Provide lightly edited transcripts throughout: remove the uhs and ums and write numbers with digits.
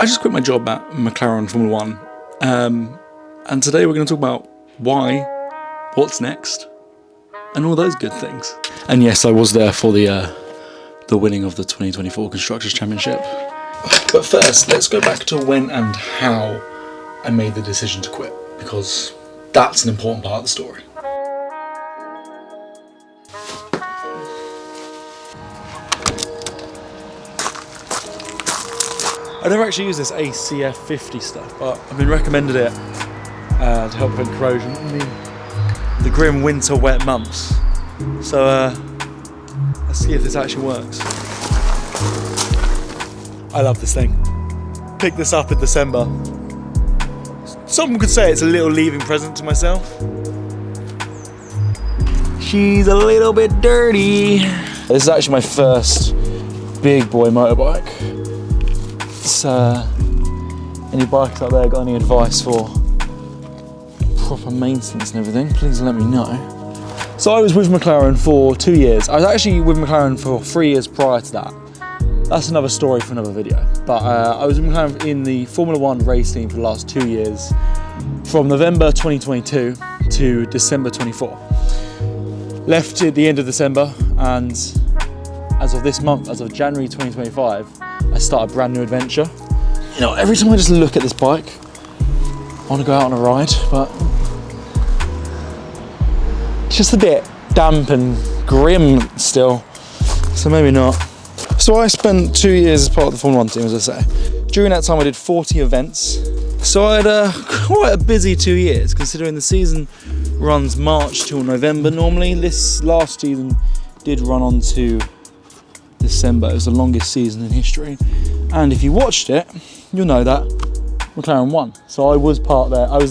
I just quit my job at McLaren Formula One, and today we're going to talk about why, what's next, and all those good things. And yes, I was there for the winning of the 2024 Constructors' Championship. But first, let's go back to when and how I made the decision to quit, because that's an important part of the story. I never actually use this ACF 50 stuff, but I've been recommended it to help prevent corrosion in the grim winter wet months. So let's see if this actually works. I love this thing. Picked this up in December. Some could say it's a little leaving present to myself. She's a little bit dirty. This is actually my first big boy motorbike. Any bikes out there got any advice for proper maintenance and everything, please let me know. So I was with McLaren for 2 years. I was actually with McLaren for 3 years prior to that. That's another story for another video. But I was with McLaren in the Formula One race team for the last 2 years, from November 2022 to December 24. Left at the end of December, and as of this month, as of January 2025, I start a brand new adventure. You know, every time I just look at this bike, I want to go out on a ride, but it's just a bit damp and grim still, so maybe not. So I spent 2 years as part of the Formula One team, as I say. During that time I did 40 events, so I had quite a busy 2 years, considering the season runs March till November normally. This last season did run on to December. It was the longest season in history, and if you watched it, you'll know that McLaren won. So I was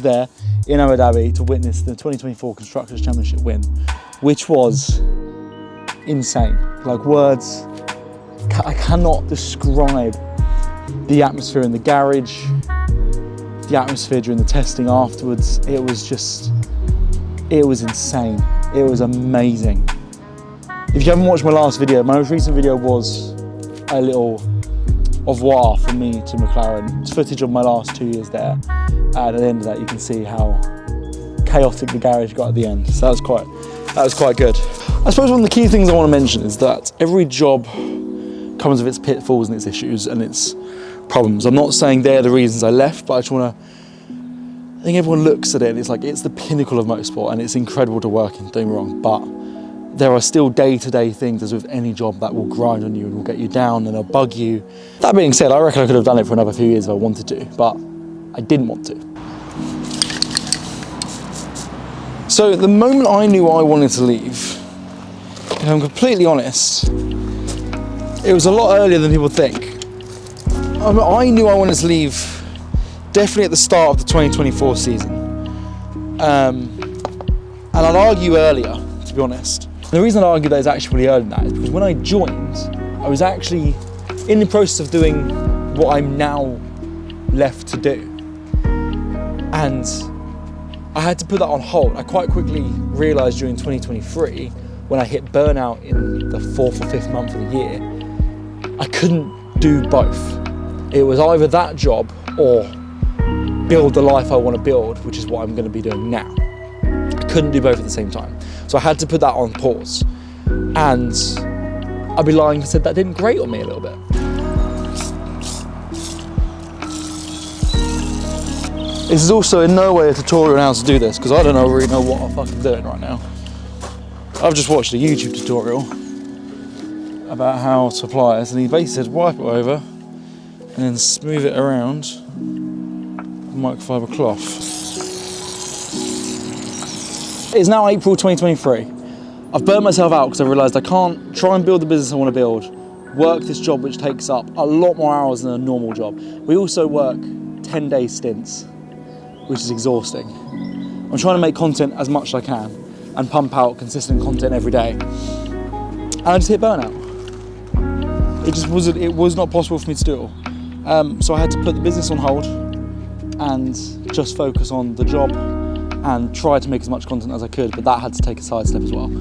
there in Abu Dhabi to witness the 2024 Constructors' Championship win, which was insane. Like, words, I cannot describe the atmosphere in the garage, the atmosphere during the testing afterwards. It was insane. It was amazing. If you haven't watched my last video, my most recent video was a little au revoir from me to McLaren. It's footage of my last 2 years there. And at the end of that, you can see how chaotic the garage got at the end. So that was quite good. I suppose one of the key things I want to mention is that every job comes with its pitfalls and its issues and its problems. I'm not saying they're the reasons I left, but I just want to, I think everyone looks at it and it's like, it's the pinnacle of motorsport and it's incredible to work in, don't get me wrong, but there are still day-to-day things, as with any job, that will grind on you and will get you down and they'll bug you. That being said, I reckon I could have done it for another few years if I wanted to, but I didn't want to. So the moment I knew I wanted to leave, if I'm completely honest, it was a lot earlier than people think. I knew I wanted to leave definitely at the start of the 2024 season. And I'd argue earlier, to be honest. And the reason I argue that is actually earlier than that is because when I joined, I was actually in the process of doing what I'm now left to do. And I had to put that on hold. I quite quickly realised during 2023, when I hit burnout in the 4th or 5th month of the year, I couldn't do both. It was either that job or build the life I want to build, which is what I'm going to be doing now. I couldn't do both at the same time. So I had to put that on pause. And I'd be lying if I said that didn't grate on me a little bit. This is also in no way a tutorial on how to do this, because I don't really know what I'm fucking doing right now. I've just watched a YouTube tutorial about how to apply this, and he basically said wipe it over and then smooth it around with microfiber cloth. It's now April 2023. I've burnt myself out because I realised I can't try and build the business I want to build, work this job which takes up a lot more hours than a normal job. We also work 10-day stints, which is exhausting. I'm trying to make content as much as I can and pump out consistent content every day. And I just hit burnout. It was not possible for me to do it all. So I had to put the business on hold and just focus on the job and try to make as much content as I could, but that had to take a side step as well.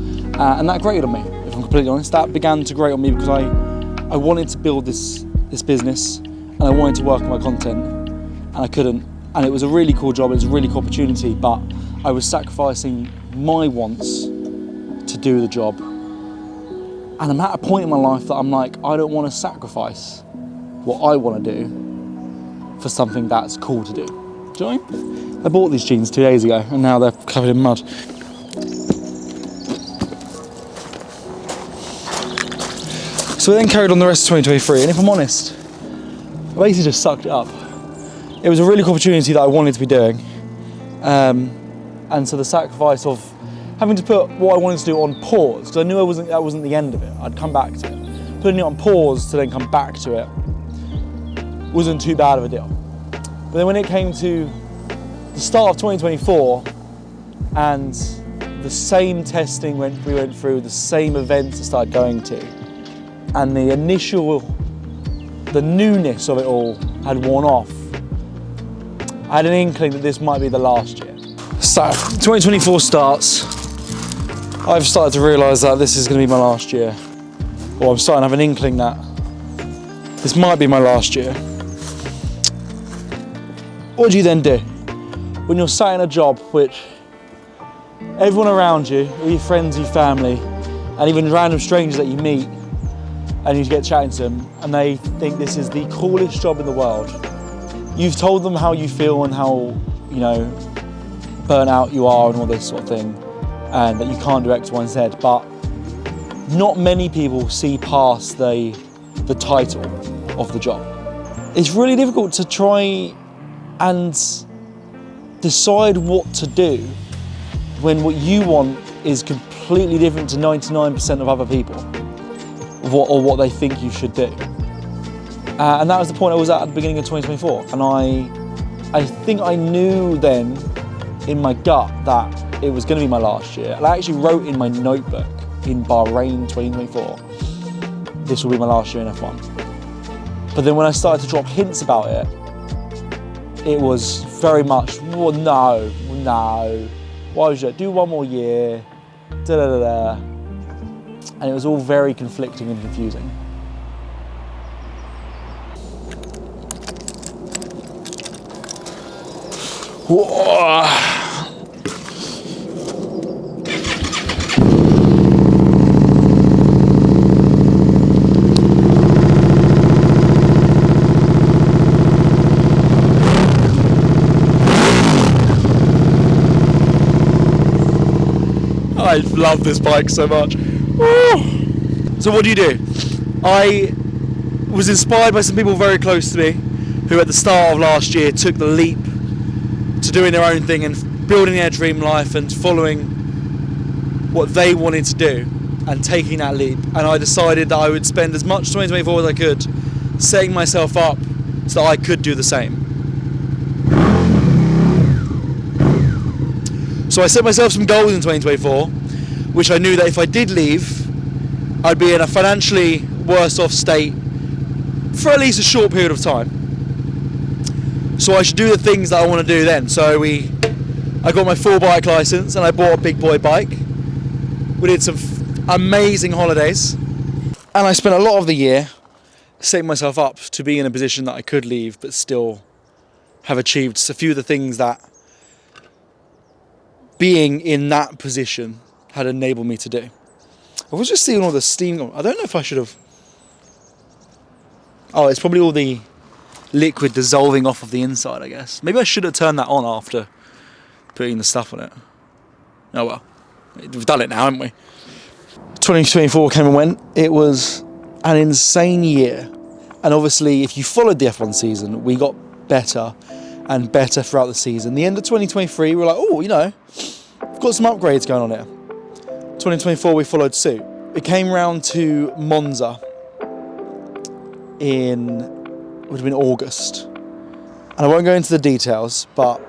And that grated on me, if I'm completely honest. That began to grate on me because I wanted to build this business and I wanted to work on my content, and I couldn't. And it was a really cool job, it was a really cool opportunity, but I was sacrificing my wants to do the job. And I'm at a point in my life that I'm like, I don't want to sacrifice what I want to do for something that's cool to do. Do you know what I mean? I bought these jeans 2 days ago, and now they're covered in mud. So we then carried on the rest of 2023, and if I'm honest, I basically just sucked it up. It was a really cool opportunity that I wanted to be doing. And so the sacrifice of having to put what I wanted to do on pause, because I knew that wasn't the end of it, I'd come back to it. Putting it on pause to then come back to it wasn't too bad of a deal. But then when it came to the start of 2024, and the same testing we went through, the same events I started going to, and the newness of it all had worn off, I had an inkling that this might be the last year. So, 2024 starts. I've started to realise that this is going to be my last year. Or I'm starting to have an inkling that this might be my last year. What do you then do? When you're sat in a job which everyone around you, all your friends, your family, and even random strangers that you meet, and you get chatting to them, and they think this is the coolest job in the world. You've told them how you feel and how, burnt out you are and all this sort of thing, and that you can't do X, Y, and Z, but not many people see past the title of the job. It's really difficult to try and decide what to do when what you want is completely different to 99% of other people. Or what they think you should do. And that was the point I was at the beginning of 2024. And I think I knew then in my gut that it was going to be my last year. And I actually wrote in my notebook in Bahrain 2024, this will be my last year in F1. But then when I started to drop hints about it, it was very much, well, no, why would you do one more year, da-da-da-da. And it was all very conflicting and confusing. Whoa. I love this bike so much. So what do? I was inspired by some people very close to me who at the start of last year took the leap to doing their own thing and building their dream life and following what they wanted to do and taking that leap. And I decided that I would spend as much 2024 as I could setting myself up so that I could do the same. So I set myself some goals in 2024, which I knew that if I did leave, I'd be in a financially worse off state for at least a short period of time. So I should do the things that I want to do then. So I got my full bike license and I bought a big boy bike. We did some amazing holidays. And I spent a lot of the year setting myself up to be in a position that I could leave but still have achieved a few of the things that being in that position had enabled me to do. I was just seeing all the steam. I don't know if I should have. Oh, it's probably all the liquid dissolving off of the inside, I guess. Maybe I should have turned that on after putting the stuff on it. Oh well, we've done it now, haven't we? 2024 came and went. It was an insane year. And obviously, if you followed the F1 season, we got better and better throughout the season. The end of 2023, we were like, oh, we've got some upgrades going on here. 2024, we followed suit. It came round to Monza would have been August. And I won't go into the details, but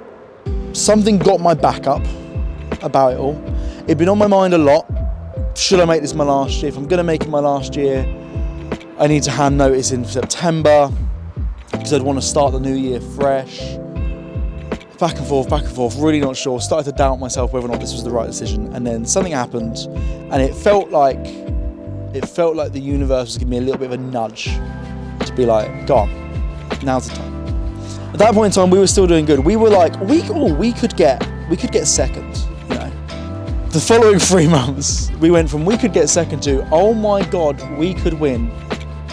something got my back up about it all. It'd been on my mind a lot. Should I make this my last year? If I'm going to make it my last year, I need to hand notice in September because I'd want to start the new year fresh. Back and forth, really not sure. Started to doubt myself whether or not this was the right decision. And then something happened and it felt like the universe was giving me a little bit of a nudge to be like, go on, now's the time. At that point in time, we were still doing good. We were like, we could get second, you know. The following 3 months, we went from we could get second to, oh my God, we could win.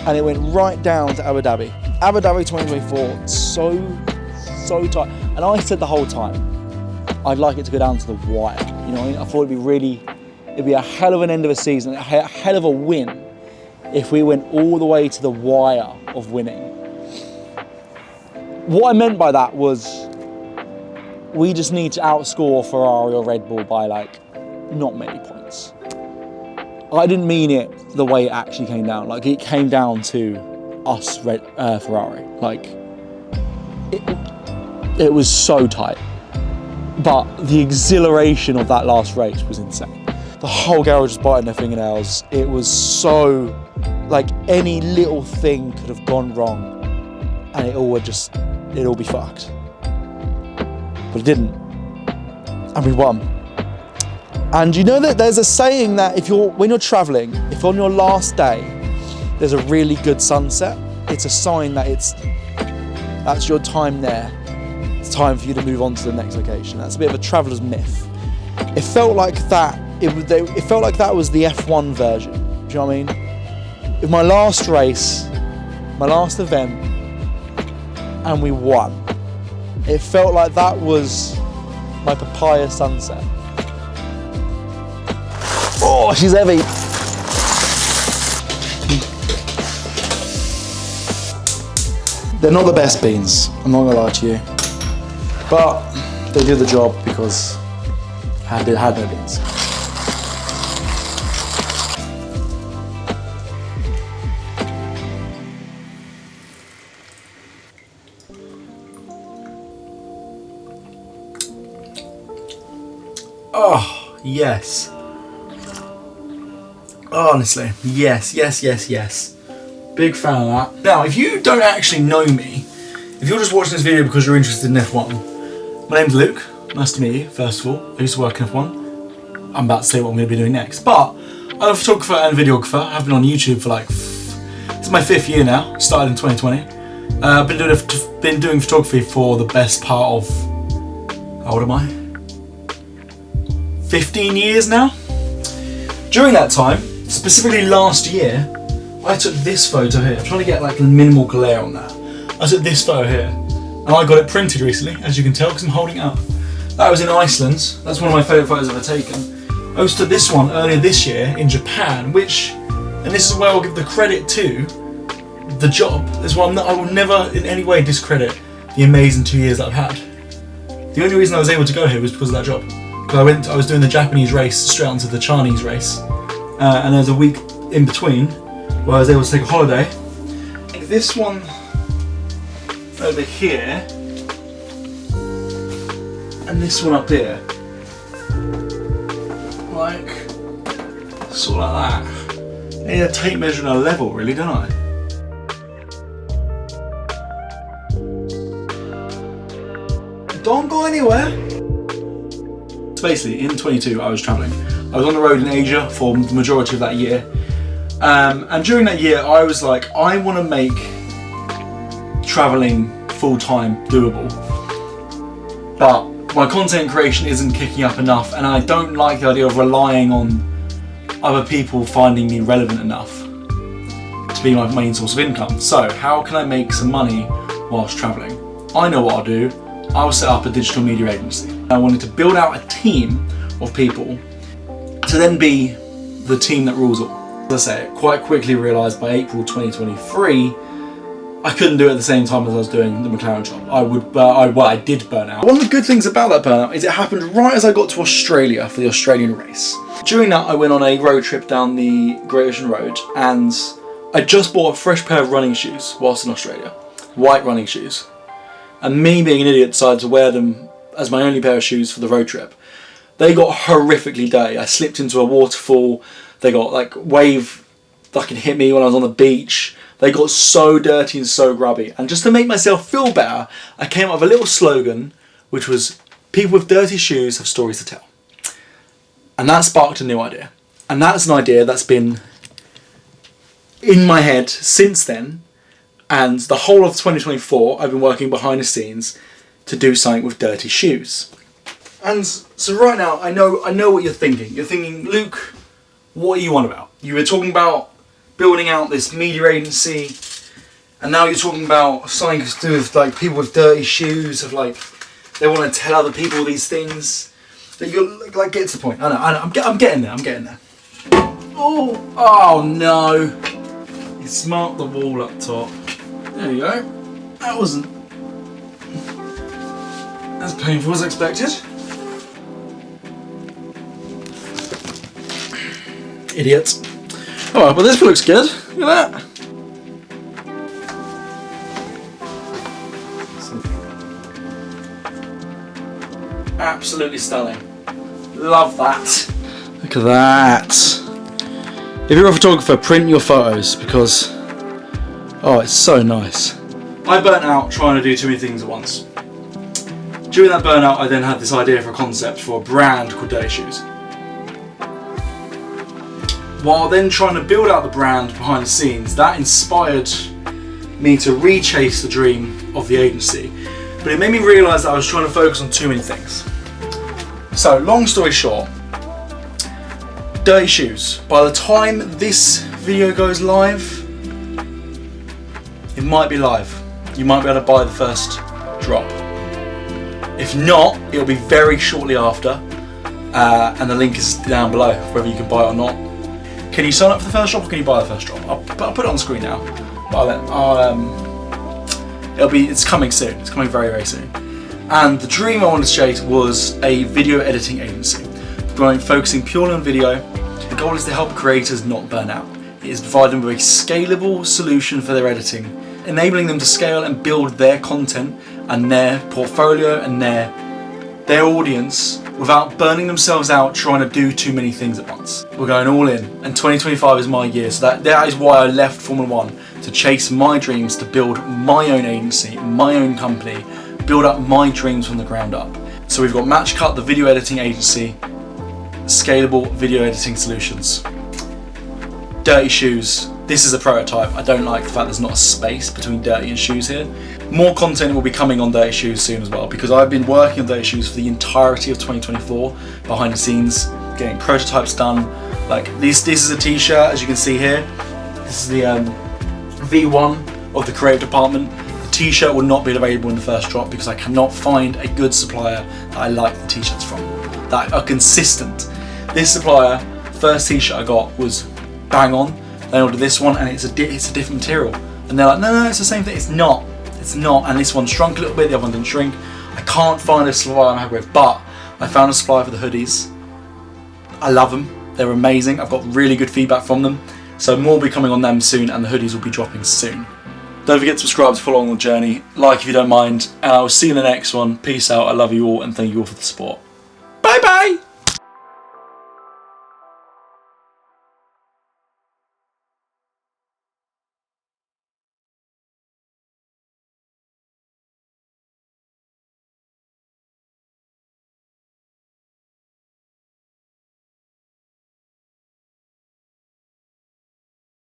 And it went right down to Abu Dhabi. Abu Dhabi 2024, so tight. And I said the whole time, I'd like it to go down to the wire. You know what I mean? I thought it'd be a hell of an end of a season, a hell of a win if we went all the way to the wire of winning. What I meant by that was we just need to outscore Ferrari or Red Bull by like not many points. I didn't mean it the way it actually came down. Like it came down to us, Ferrari. Like it was so tight. But the exhilaration of that last race was insane. The whole garage was biting their fingernails. It was so, like any little thing could have gone wrong and it'd all be fucked. But it didn't. And we won. And you know that there's a saying that when you're traveling, if on your last day there's a really good sunset, it's a sign that that's your time there. It's time for you to move on to the next location. That's a bit of a traveler's myth. It felt like that. It felt like that was the F1 version. Do you know what I mean? With my last race, my last event, and we won. It felt like that was my papaya sunset. Oh, she's heavy. They're not the best beans, I'm not gonna lie to you. But they do the job because I had no beans. Oh, yes. Honestly, yes. Big fan of that. Now, if you don't actually know me, if you're just watching this video because you're interested in F1, my name's Luke. Nice to meet you, first of all. I used to work in F1. I'm about to say what I'm going to be doing next. But I'm a photographer and videographer. I've been on YouTube for this is my 5th year now. Started in 2020. I've been doing photography for the best part of, how old am I? 15 years now. During that time, specifically last year, I took this photo here. I'm trying to get like a minimal glare on that. I took this photo here, and I got it printed recently, as you can tell, because I'm holding it up. That was in Iceland. That's one of my favourite photos I've ever taken. I also took this one earlier this year in Japan, and this is where I'll give the credit to the job. This one, I will never in any way discredit the amazing 2 years that I've had. The only reason I was able to go here was because of that job. Because I was doing the Japanese race straight onto the Chinese race, and there was a week in between where I was able to take a holiday. This one over here, and this one up here, like sort of like that. I need a tape measure and a level, really, don't I? Don't go anywhere. So basically, in 22, I was travelling. I was on the road in Asia for the majority of that year. And during that year, I was like, I want to make travelling full-time doable. But my content creation isn't kicking up enough, and I don't like the idea of relying on other people finding me relevant enough to be my main source of income. So how can I make some money whilst travelling? I know what I'll do. I'll set up a digital media agency. I wanted to build out a team of people to then be the team that rules all. As I say, quite quickly realised by April 2023, I couldn't do it at the same time as I was doing the McLaren job. I did burn out. One of the good things about that burnout is it happened right as I got to Australia for the Australian race. During that, I went on a road trip down the Great Ocean Road, and I just bought a fresh pair of running shoes whilst in Australia. White running shoes. And me being an idiot decided to wear them as my only pair of shoes for the road trip. They got horrifically dirty. I slipped into a waterfall. They got like wave fucking hit me when I was on the beach. They got so dirty and so grubby. And just to make myself feel better, I came up with a little slogan, which was, people with dirty shoes have stories to tell. And that sparked a new idea. And that's an idea that's been in my head since then. And the whole of 2024, I've been working behind the scenes to do something with dirty shoes. And so right now, I know what you're thinking. You're thinking, Luke, what are you on about? You were talking about building out this media agency, and now you're talking about something to do with like people with dirty shoes, of like they want to tell other people these things. That you're like, get to the point. I know. I'm getting there. Oh no! You smart the wall up top. There you go. That wasn't as painful as expected. Idiot. Oh, but this looks good. Look at that. Absolutely stunning. Love that. Look at that. If you're a photographer, print your photos because, oh, it's so nice. I burnt out trying to do too many things at once. During that burnout, I then had this idea for a concept for a brand called Dirty Shoes. While then trying to build out the brand behind the scenes, that inspired me to re-chase the dream of the agency. But it made me realise that I was trying to focus on too many things. So, long story short, Dirty Shoes. By the time this video goes live, it might be live. You might be able to buy the first drop. If not, it'll be very shortly after, and the link is down below, whether you can buy it or not. Can you sign up for the first drop, or can you buy the first drop? I'll put it on the screen now. But it's coming soon. It's coming very, very soon. And the dream I wanted to chase was a video editing agency, focusing purely on video. The goal is to help creators not burn out. It is providing them with a scalable solution for their editing, enabling them to scale and build their content and their portfolio and their audience without burning themselves out trying to do too many things at once. We're going all in, and 2025 is my year, so that is why I left Formula One, to chase my dreams, to build my own agency, my own company, build up my dreams from the ground up. So we've got MatchCut, the video editing agency, scalable video editing solutions. Dirty Shoes, this is a prototype. I don't like the fact there's not a space between Dirty and Shoes here. More content will be coming on Dirty Shoes soon as well, because I've been working on Dirty Shoes for the entirety of 2024, behind the scenes, getting prototypes done. Like this is a t-shirt, as you can see here. This is the V1 of the creative department. The t-shirt will not be available in the first drop because I cannot find a good supplier that I like the t-shirts from, that are consistent. This supplier, first t-shirt I got was bang on. They ordered this one and it's a different material. And they're like, no, it's the same thing. It's not. And this one shrunk a little bit, the other one didn't shrink. I can't find a supplier I'm happy with, but I found a supplier for the hoodies. I love them. They're amazing. I've got really good feedback from them. So more will be coming on them soon, and the hoodies will be dropping soon. Don't forget to subscribe to follow along the journey. Like if you don't mind. And I will see you in the next one. Peace out. I love you all and thank you all for the support. Bye bye.